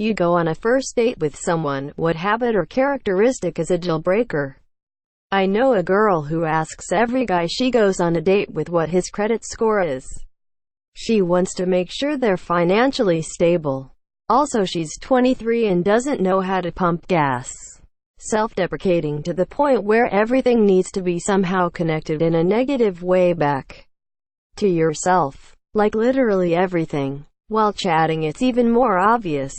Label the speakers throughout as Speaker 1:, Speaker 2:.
Speaker 1: You go on a first date with someone, what habit or characteristic is a deal breaker? I know a girl who asks every guy she goes on a date with what his credit score is. She wants to make sure they're financially stable. Also, she's 23 and doesn't know how to pump gas. Self-deprecating to the point where everything needs to be somehow connected in a negative way back to yourself. Like literally everything. While chatting it's even more obvious.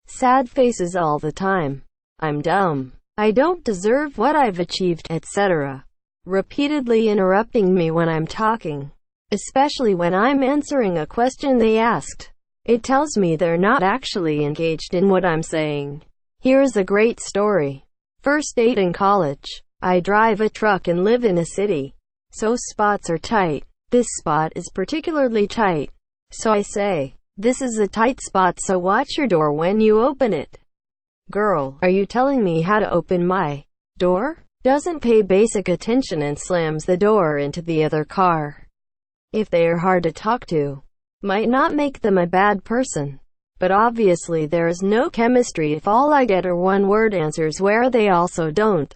Speaker 1: Sad faces all the time. I'm dumb. I don't deserve what I've achieved, etc. Repeatedly interrupting me when I'm talking. Especially when I'm answering a question they asked. It tells me they're not actually engaged in what I'm saying. Here's a great story. First date in college. I drive a truck and live in a city. So spots are tight. This spot is particularly tight. So I say, this is a tight spot, so watch your door when you open it. Girl, are you telling me how to open my door? Doesn't pay basic attention and slams the door into the other car. If they are hard to talk to, might not make them a bad person. But obviously there is no chemistry if all I get are one-word answers where they also don't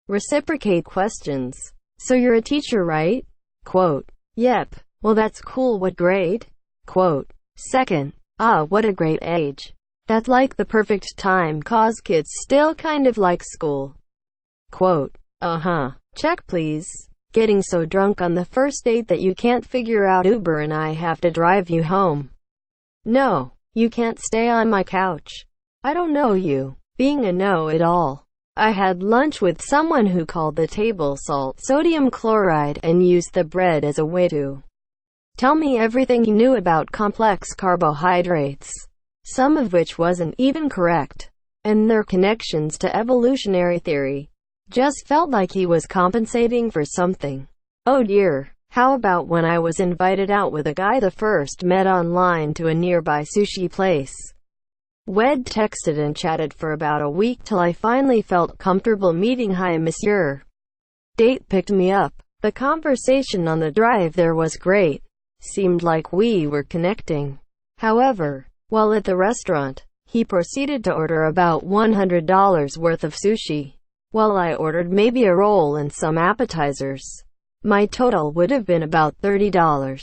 Speaker 1: reciprocate questions. So you're a teacher, right? Quote. Yep. Well, that's cool. What grade? Quote. Second. Ah, what a great age. That's like the perfect time, cause kids still kind of like school. Quote. Uh-huh. Check please. Getting so drunk on the first date that you can't figure out Uber and I have to drive you home. No. You can't stay on my couch. I don't know you. Being a know-it-all. I had lunch with someone who called the table salt sodium chloride and used the bread as a way to tell me everything he knew about complex carbohydrates, some of which wasn't even correct, and their connections to evolutionary theory. Just felt like he was compensating for something. Oh dear. How about when I was invited out with a guy the first met online to a nearby sushi place? We'd texted and chatted for about a week till I finally felt comfortable meeting. Hi monsieur. Date picked me up. The conversation on the drive there was great. Seemed like we were connecting. However, while at the restaurant, he proceeded to order about $100 worth of sushi, while I ordered maybe a roll and some appetizers. My total would have been about $30.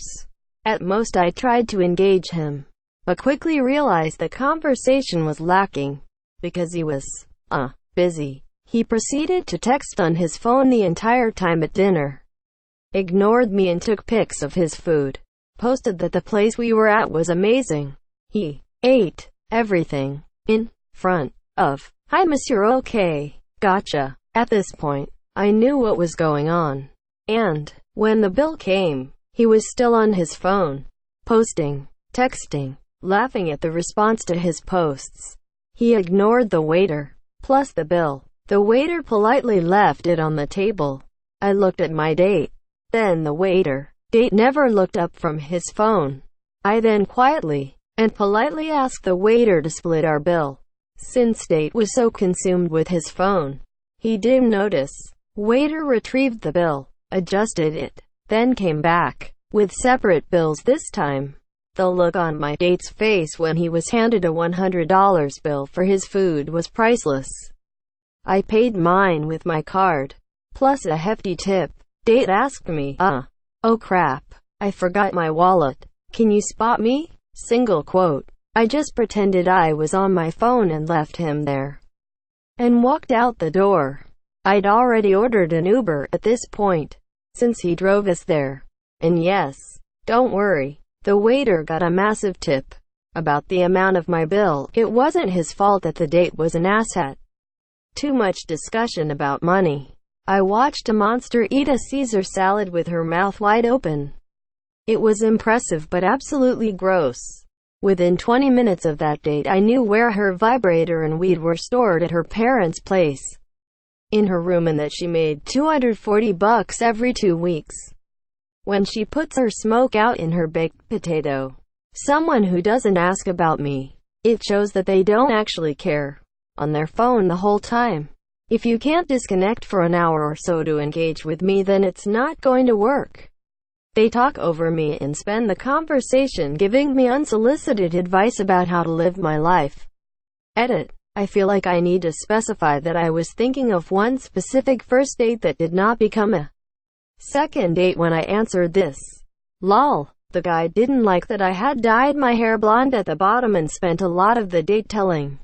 Speaker 1: At most I tried to engage him, but quickly realized the conversation was lacking, because he was, busy. He proceeded to text on his phone the entire time at dinner. Ignored me and took pics of his food. Posted that the place we were at was amazing. He ate everything in front of. Hi monsieur, okay. Gotcha. At this point, I knew what was going on. And when the bill came, he was still on his phone, posting, texting, laughing at the response to his posts. He ignored the waiter, plus the bill. The waiter politely left it on the table. I looked at my date. Then the waiter. Date never looked up from his phone. I then quietly and politely asked the waiter to split our bill. Since date was so consumed with his phone, he didn't notice. Waiter retrieved the bill, adjusted it, then came back with separate bills this time. The look on my date's face when he was handed a $100 bill for his food was priceless. I paid mine with my card, plus a hefty tip. Date asked me, oh crap, I forgot my wallet. Can you spot me? Single quote. I just pretended I was on my phone and left him there, and walked out the door. I'd already ordered an Uber at this point, since he drove us there. And yes, don't worry, the waiter got a massive tip. About the amount of my bill, it wasn't his fault that the date was an asshat. Too much discussion about money. I watched a monster eat a Caesar salad with her mouth wide open. It was impressive but absolutely gross. Within 20 minutes of that date I knew where her vibrator and weed were stored at her parents' place in her room, and that she made $240 every 2 weeks when she puts her smoke out in her baked potato. Someone who doesn't ask about me. It shows that they don't actually care. On their phone the whole time. If you can't disconnect for an hour or so to engage with me, then it's not going to work. They talk over me and spend the conversation giving me unsolicited advice about how to live my life. Edit. I feel like I need to specify that I was thinking of one specific first date that did not become a second date when I answered this. Lol. The guy didn't like that I had dyed my hair blonde at the bottom and spent a lot of the date telling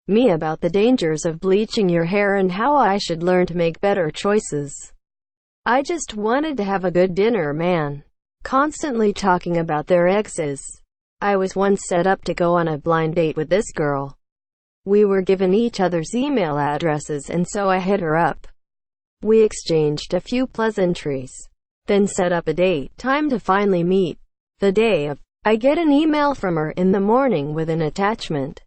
Speaker 1: me about the dangers of bleaching your hair and how I should learn to make better choices. I just wanted to have a good dinner, man. Constantly talking about their exes. I was once set up to go on a blind date with this girl. We were given each other's email addresses and so I hit her up. We exchanged a few pleasantries, then set up a date time to finally meet. The day of, I get an email from her in the morning with an attachment.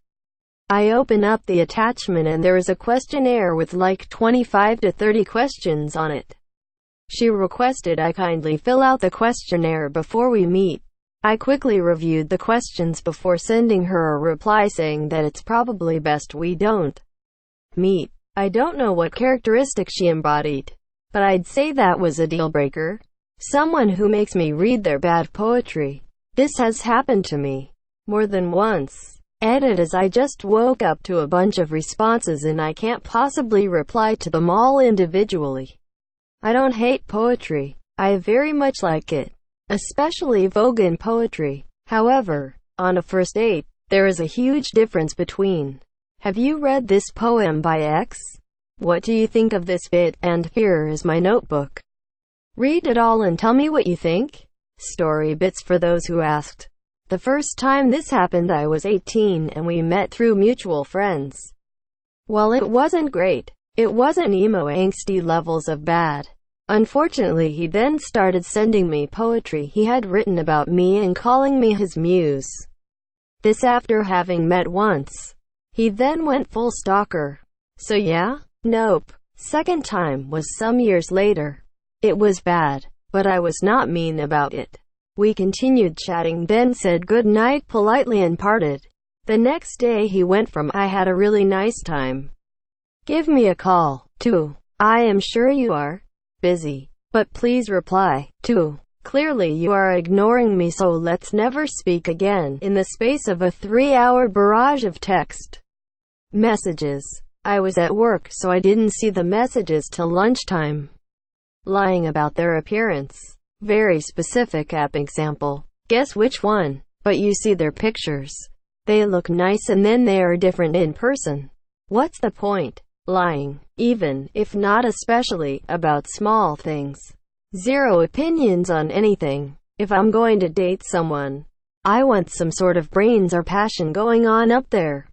Speaker 1: I open up the attachment and there is a questionnaire with like 25 to 30 questions on it. She requested I kindly fill out the questionnaire before we meet. I quickly reviewed the questions before sending her a reply saying that it's probably best we don't meet. I don't know what characteristic she embodied, but I'd say that was a deal breaker. Someone who makes me read their bad poetry. This has happened to me more than once. Edit. As I just woke up to a bunch of responses and I can't possibly reply to them all individually. I don't hate poetry. I very much like it, especially Vogan poetry. However, on a first date, there is a huge difference between, have you read this poem by X? What do you think of this bit? And here is my notebook. Read it all and tell me what you think. Story bits for those who asked. The first time this happened I was 18 and we met through mutual friends. While it wasn't great, it wasn't emo angsty levels of bad. Unfortunately, he then started sending me poetry he had written about me and calling me his muse. This after having met once. He then went full stalker. So yeah? Nope. Second time was some years later. It was bad, but I was not mean about it. We continued chatting, then said good night politely and parted. The next day he went from I had a really nice time, give me a call, to I am sure you are busy, but please reply, to clearly you are ignoring me so let's never speak again. In the space of a 3-hour barrage of text messages. I was at work so I didn't see the messages till lunchtime. Lying about their appearance. Very specific app example. Guess which one? But you see their pictures. They look nice and then they are different in person. What's the point? Lying, even, if not especially, about small things. Zero opinions on anything. If I'm going to date someone, I want some sort of brains or passion going on up there.